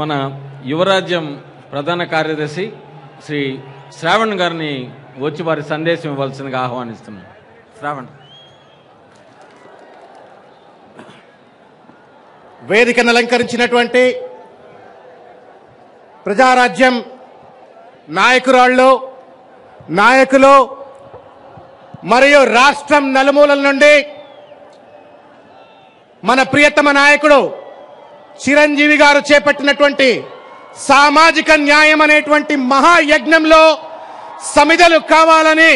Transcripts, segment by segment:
మన యువరాజ్యం ప్రధాన కార్యదర్శి శ్రీ శ్రావణ్ గారిని వచ్చి వారి సందేశం ఇవ్వాల్సిందిగా ఆహ్వానిస్తున్నాం. శ్రావణ్. వేదికను అలంకరించినటువంటి ప్రజారాజ్యం నాయకులు మరియు రాష్ట్రం నలుమూలల నుండి మన ప్రియతమ నాయకుడు చిరంజీవి గారు చేపట్టినటువంటి సామాజిక న్యాయం అనేటువంటి మహాయజ్ఞంలో సమిధలు కావాలని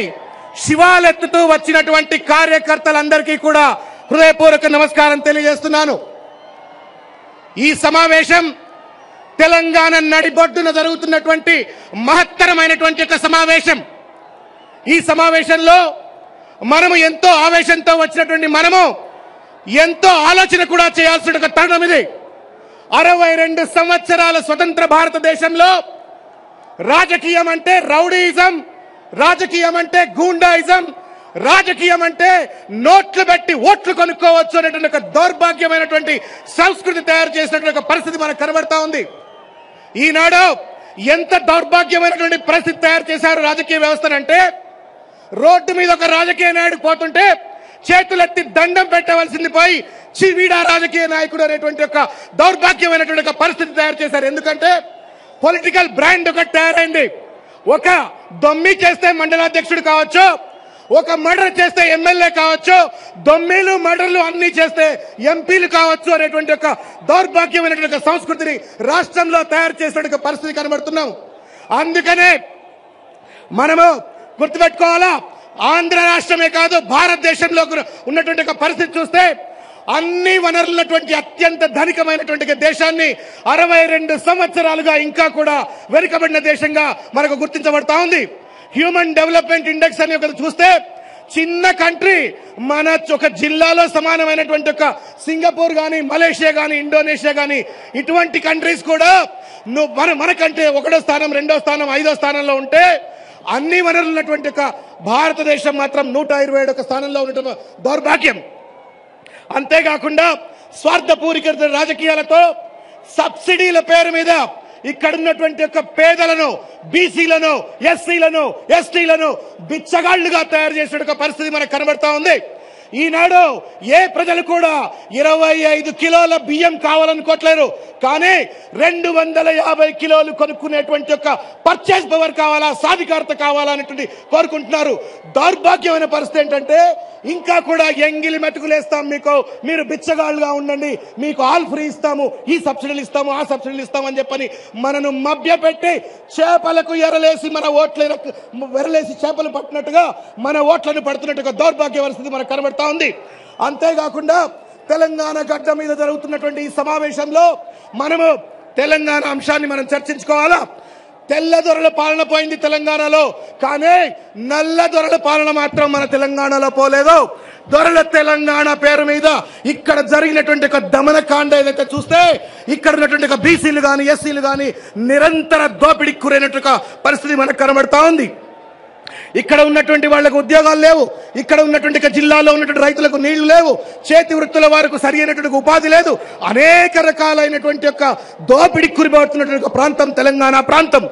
శివాలెత్తుతూ వచ్చినటువంటి కార్యకర్తలందరికీ కూడా హృదయపూర్వక నమస్కారం తెలియజేస్తున్నాను. ఈ సమావేశం తెలంగాణ నడిబొడ్డున జరుగుతున్నటువంటి మహత్తరమైనటువంటి ఒక సమావేశం. ఈ సమావేశంలో మనము ఎంతో ఆవేశంతో వచ్చినటువంటి మనము ఎంతో ఆలోచన కూడా చేయాల్సిన ఒక తరుణం ఇది. 62 సంవత్సరాల స్వతంత్ర భారతదేశంలో రాజకీయం అంటే రౌడీయిజం, రాజకీయం అంటే గూండాయిజం, రాజకీయం అంటే నోట్లు పెట్టి ఓట్లు కొనుక్కోవచ్చు అనేటువంటి ఒక దౌర్భాగ్యమైనటువంటి సంస్కృతి తయారు చేసినటువంటి ఒక పరిస్థితి మనకు కనబడతా ఉంది. ఈనాడు ఎంత దౌర్భాగ్యమైనటువంటి పరిస్థితి తయారు చేశారు రాజకీయ వ్యవస్థనంటే, రోడ్డు మీద ఒక రాజకీయ నాయకుడు పోతుంటే చేతులెత్తి దండం పెట్టవలసింది పోయి వీడా రాజకీయ నాయకుడు అనేటువంటి ఒక దౌర్భాగ్యమైనటువంటి ఒక పరిస్థితి తయారు చేశారు. ఎందుకంటే పొలిటికల్ బ్రాండ్ ఒకటి తయారైంది. ఒక దొమ్మి చేస్తే మండలాధ్యక్షుడు కావచ్చు, ఒక మర్డర్ చేస్తే ఎమ్మెల్యే కావచ్చు, దొమ్మిలు మర్డర్లు అన్ని చేస్తే ఎంపీలు కావచ్చు అనేటువంటి ఒక దౌర్భాగ్యమైనటువంటి ఒక సంస్కృతిని రాష్ట్రంలో తయారు చేసినటువంటి పరిస్థితి కనబడుతున్నాం. అందుకనే మనము గుర్తుపెట్టుకోవాలా, ఆంధ్ర రాష్ట్రమే కాదు భారతదేశంలో ఉన్నటువంటి ఒక పరిస్థితి చూస్తే అన్ని వనరులున్నటువంటి అత్యంత ధనికమైనటువంటి దేశాన్ని 62 సంవత్సరాలుగా ఇంకా కూడా వెనుకబడిన దేశంగా మనకు గుర్తించబడతా ఉంది. హ్యూమన్ డెవలప్మెంట్ ఇండెక్స్ అని ఒకటి చూస్తే చిన్న కంట్రీ మన ఒక జిల్లాలో సమానమైనటువంటి ఒక సింగపూర్ గాని, మలేషియా గాని, ఇండోనేషియా గాని ఇటువంటి కంట్రీస్ కూడా మనకంటే 1వ స్థానం, 2వ స్థానం, 5వ స్థానంలో ఉంటే అన్ని వనరులు ఉన్నటువంటి ఒక భారతదేశం మాత్రం 127వ స్థానంలో ఉండటం దౌర్భాగ్యం. అంతేకాకుండా స్వార్థపూరిత రాజకీయాలతో సబ్సిడీల పేరు మీద ఇక్కడ ఉన్నటువంటి ఒక పేదలను, బీసీలను, ఎస్సీలను, ఎస్టీలను బిచ్చగాళ్లుగా తయారు చేసిన ఒక పరిస్థితి మనకు కనబడతా ఉంది. ఈనాడు ఏ ప్రజలు కూడా 25 కిలోల బియ్యం కావాలనుకోవట్లేరు, కానీ 250 కిలోలు కొనుక్కునేటువంటి ఒక పర్చేస్ పవర్ కావాలా, సాధికారత కావాలా అనేటువంటి కోరుకుంటున్నారు. దౌర్భాగ్యమైన పరిస్థితి ఏంటంటే ఇంకా కూడా ఎంగిలి మెతుకులేస్తాం, మీరు బిచ్చగాళ్ళుగా ఉండండి, మీకు ఆల్ ఫ్రీ ఇస్తాము, ఈ సబ్సిడీలు ఇస్తాము, ఆ సబ్సిడీలు ఇస్తాము అని చెప్పని మనను మభ్యపెట్టి చేపలకు ఎరలేసి మన ఎరలేసి చేపలు పట్టినట్టుగా మన ఓట్లను పడుతున్నట్టుగా దౌర్భాగ్య పరిస్థితి మనకు కనబడతా ఉంది. అంతేకాకుండా తెలంగాణ గడ్డ మీద జరుగుతున్నటువంటి ఈ సమావేశంలో మనము తెలంగాణ అంశాన్ని మనం చర్చించుకోవాలా. తెల్ల దొరల పాలన పోయింది తెలంగాణలో, కానీ నల్ల దొరల పాలన మాత్రం మన తెలంగాణలో పోలేదు. దొరల తెలంగాణ పేరు మీద ఇక్కడ జరిగినటువంటి ఒక దమనకాండ ఏదైతే చూస్తే ఇక్కడ ఉన్నటువంటి ఒక బీసీలు గాని, ఎస్సీలు గాని నిరంతర దోపిడీకి గురైనటువంటి పరిస్థితి మనకు కనబడతా ఉంది. ఇక్కడ ఉన్నటువంటి వాళ్లకు ఉద్యోగాలు లేవు, ఇక్కడ ఉన్నటువంటి జిల్లాలో ఉన్నటువంటి రైతులకు నీళ్లు లేవు, చేతి వృత్తుల వారికి సరి అయినటువంటి ఉపాధి లేదు. అనేక రకాలైనటువంటి యొక్క దోపిడీకి గురిపడుతున్నటువంటి ప్రాంతం తెలంగాణ ప్రాంతం.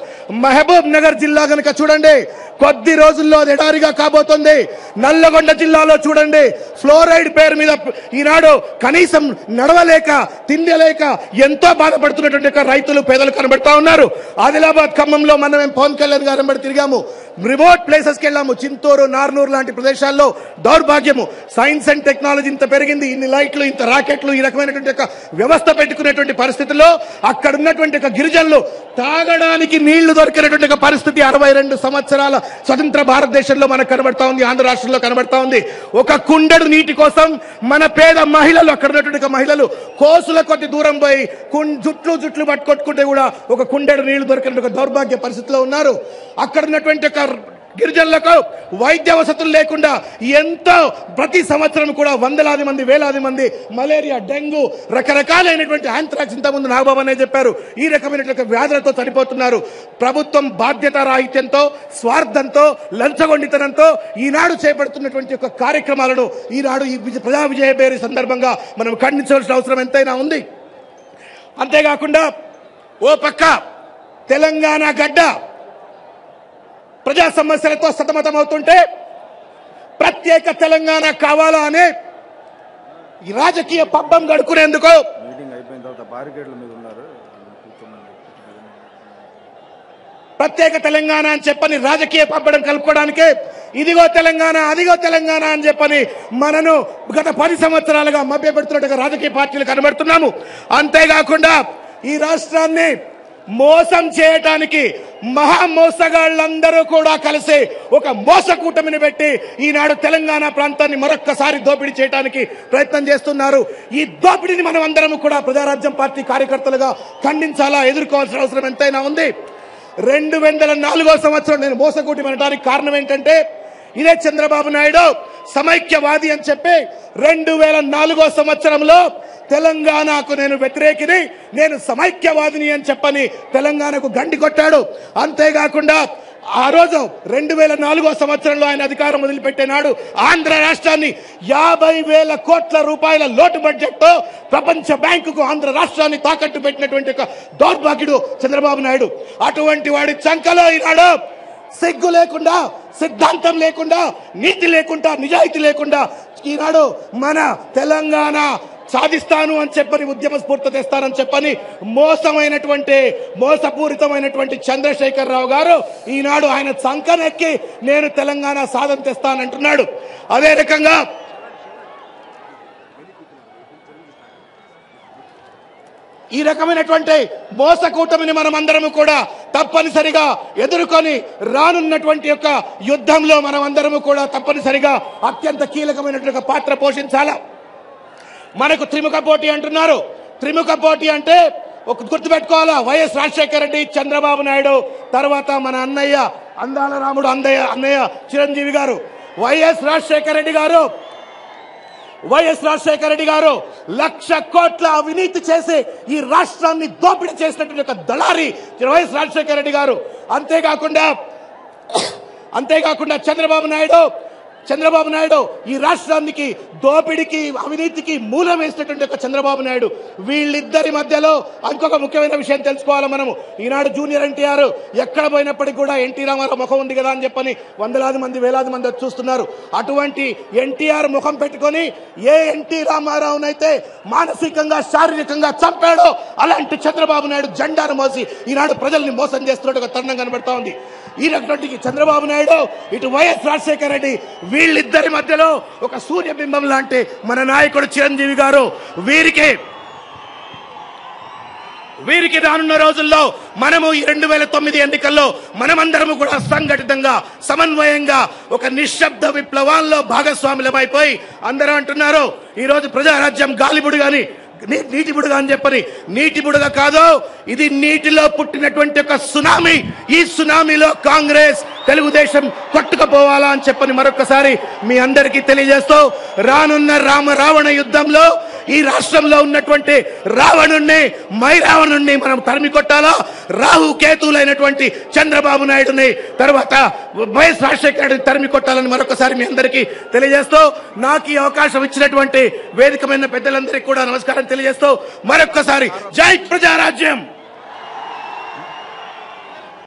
మహబూబ్ నగర్ జిల్లా కనుక చూడండి, కొద్ది రోజుల్లో ఎడారిగా కాబోతుంది. నల్లగొండ జిల్లాలో చూడండి, ఫ్లోరైడ్ పేరు మీద ఈనాడు కనీసం నడవలేక, తిండిలేక ఎంతో బాధపడుతున్నటువంటి రైతులు, పేదలు కనబడతా ఉన్నారు. ఆదిలాబాద్, ఖమ్మంలో మనం పవన్ కళ్యాణ్ గారు వెంబడి తిరిగాము, రిమోట్ ప్లేసెస్ కి వెళ్ళాము. చింతూరు, నార్నూరు లాంటి ప్రదేశాల్లో దౌర్భాగ్యము. సైన్స్ అండ్ టెక్నాలజీ ఇంత పెరిగింది, ఇన్ని లైట్లు, ఇంత రాకెట్లు, ఈ రకమైనటువంటి వ్యవస్థ పెట్టుకునేటువంటి పరిస్థితుల్లో అక్కడ ఉన్నటువంటి గిరిజనులు తాగడానికి నీళ్లు దొరికినటువంటి పరిస్థితి 62 సంవత్సరాల స్వతంత్ర భారతదేశంలో మనకు కనబడతా ఉంది, ఆంధ్ర రాష్ట్రంలో కనబడతా ఉంది. ఒక కుండెడు నీటి కోసం మన పేద మహిళలు, అక్కడ ఉన్నటువంటి మహిళలు కోసుల కొద్ది దూరం పోయి జుట్లు పట్టుకొట్టుకుంటే కూడా ఒక కుండెడు నీళ్లు దొరికిన దౌర్భాగ్య పరిస్థితిలో ఉన్నారు. అక్కడ ఉన్నటువంటి గిరిజనులకు వైద్య వసతులు లేకుండా ఎంతో ప్రతి సంవత్సరం కూడా వందలాది మంది, వేలాది మంది మలేరియా, డెంగ్యూ, రకరకాలైనటువంటి యాంథ్రాక్స్, ఇంతకుముందు నాగబాబు అనే చెప్పారు, ఈ రకమైనటువంటి వ్యాధులతో చనిపోతున్నారు. ప్రభుత్వం బాధ్యత రాహిత్యంతో, స్వార్థంతో, లంచగొండితనంతో ఈనాడు చేపడుతున్నటువంటి ఒక కార్యక్రమాలను ఈనాడు ఈ ప్రజా విజయ పేరు సందర్భంగా మనం ఖండించవలసిన అవసరం ఎంతైనా ఉంది. అంతేకాకుండా ఓ పక్క తెలంగాణ గడ్డ ప్రజా సమస్యలతో సతమతమవుతుంటే ప్రత్యేక తెలంగాణ కావాలా అనే ఈ రాజకీయ పబ్బం గడుకునేందుకు ప్రత్యేక తెలంగాణ అని చెప్పని రాజకీయ పబ్బడం కలుపుకోవడానికి ఇదిగో తెలంగాణ అదిగో తెలంగాణ అని చెప్పని మనను గత 10 సంవత్సరాలుగా మభ్యపెడుతున్నట్టుగా రాజకీయ పార్టీలు కనబడుతున్నాము. అంతేకాకుండా ఈ రాష్ట్రాన్ని మోసం చేయటానికి మహామోసగాళ్లందరూ కూడా కలిసి ఒక మోసకూటమిని పెట్టి ఈనాడు తెలంగాణ ప్రాంతాన్ని మరొక్కసారి దోపిడీ చేయడానికి ప్రయత్నం చేస్తున్నారు. ఈ దోపిడీని మనం అందరం కూడా ప్రజారాజ్యం పార్టీ కార్యకర్తలుగా ఖండించాలా, ఎదుర్కోవాల్సిన అవసరం ఎంతైనా ఉంది. 2004వ సంవత్సరం నేను మోసకూటమి అనడానికి కారణం ఏంటంటే ఇదే చంద్రబాబు నాయుడు సమైక్యవాది అని చెప్పి 2004వ సంవత్సరంలో తెలంగాణకు నేను వ్యతిరేకిని, నేను సమైక్యవాదిని అని చెప్పని తెలంగాణకు గండి కొట్టాడు. అంతేకాకుండా ఆ రోజు 2004వ సంవత్సరంలో ఆయన అధికారం వదిలిపెట్టినాడు. ఆంధ్ర రాష్ట్రాన్ని 50,000 కోట్ల రూపాయల లోటు బడ్జెట్ తో ప్రపంచ బ్యాంకుకు ఆంధ్ర రాష్ట్రాన్ని తాకట్టు పెట్టినటువంటి ఒక దౌర్భాగ్యుడు చంద్రబాబు నాయుడు. అటువంటి వాడి చంకలో ఈనాడు సిగ్గు లేకుండా, సిద్ధాంతం లేకుండా, నీతి లేకుండా, నిజాయితీ లేకుండా ఈనాడు మన తెలంగాణ సాధిస్తాను అని చెప్పని ఉద్యమ స్ఫూర్తి తెస్తానని చెప్పని మోసపూరితమైనటువంటి చంద్రశేఖర్ రావు గారు ఈనాడు ఆయన సంకనెక్కి నేను తెలంగాణ సాధన తెస్తానంటున్నాడు. అదే రకంగా ఈ రకమైనటువంటి మోసకూటమిని మనం అందరము కూడా తప్పనిసరిగా ఎదుర్కొని రానున్నటువంటి యొక్క యుద్ధంలో మనం అందరము కూడా తప్పనిసరిగా అత్యంత కీలకమైనటువంటి పాత్ర పోషించాలా. మనకు త్రిముఖ పోటీ అంటున్నారు. త్రిముఖ పోటీ అంటే ఒక గుర్తుపెట్టుకోవాలా, వైఎస్ రాజశేఖర రెడ్డి, చంద్రబాబు నాయుడు, తర్వాత మన అన్నయ్య అందాల రాముడు అన్నయ్య చిరంజీవి గారు. వైఎస్ రాజశేఖర రెడ్డి గారు 1,00,000 కోట్ల అవినీతి చేసి ఈ రాష్ట్రాన్ని దోపిడీ చేసినటువంటి ఒక దళారి వైఎస్ రాజశేఖర రెడ్డి గారు. అంతేకాకుండా చంద్రబాబు నాయుడు ఈ రాష్ట్రానికి దోపిడికి అవినీతికి మూలం వేసినటువంటి ఒక చంద్రబాబు నాయుడు. వీళ్ళిద్దరి మధ్యలో ఇంకొక ముఖ్యమైన విషయం తెలుసుకోవాలి మనము. ఈనాడు జూనియర్ ఎన్టీఆర్ ఎక్కడ పోయినప్పటికీ కూడా ఎన్టీ రామారావు ముఖం ఉంది కదా అని చెప్పని వేలాది మంది చూస్తున్నారు. అటువంటి ఎన్టీఆర్ ముఖం పెట్టుకొని ఏ ఎన్టీ రామారావునైతే మానసికంగా శారీరకంగా చంపాడో అలాంటి చంద్రబాబు నాయుడు జెండాను మోసి ఈనాడు ప్రజల్ని మోసం చేస్తున్నట్టు ఒక తరుణం కనబడతా ఉంది. ఈ రకటి చంద్రబాబు నాయుడు, ఇటు వైఎస్ రాజశేఖర రెడ్డి, వీళ్ళిద్దరి మధ్యలో ఒక సూర్యబింబం లాంటి మన నాయకుడు చిరంజీవి గారు. వీరికి రానున్న రోజుల్లో మనము ఈ 2009 ఎన్నికల్లో మనమందరము కూడా సంఘటితంగా, సమన్వయంగా ఒక నిశ్శబ్ద విప్లవాల్లో భాగస్వాములమైపోయి అందరూ అంటున్నారు ఈ రోజు ప్రజారాజ్యం గాలిబుడు గాని నీటి బుడగ అని చెప్పని. నీటి బుడగ కాదు, ఇది నీటిలో పుట్టినటువంటి ఒక సునామీ. ఈ సునామీలో కాంగ్రెస్, తెలుగుదేశం కొట్టుకుపోవాలా అని చెప్పని మరొకసారి మీ అందరికీ తెలియజేస్తూ రానున్న రావణ యుద్ధంలో ఈ రాష్ట్రంలో ఉన్నటువంటి రావణుణ్ణి, మైరావణుణ్ణి మనం తరిమి కొట్టాలా. రాహు కేతువులైనటువంటి చంద్రబాబు నాయుడుని, తర్వాత వైఎస్ రాజశేఖర రెడ్డిని తరిమి కొట్టాలని మరొకసారి మీ అందరికీ తెలియజేస్తూ నాకు ఈ అవకాశం ఇచ్చినటువంటి వేదికమైన పెద్దలందరికీ కూడా నమస్కారం తెలియజేస్తూ మరొక్కసారి జై ప్రజారాజ్యం.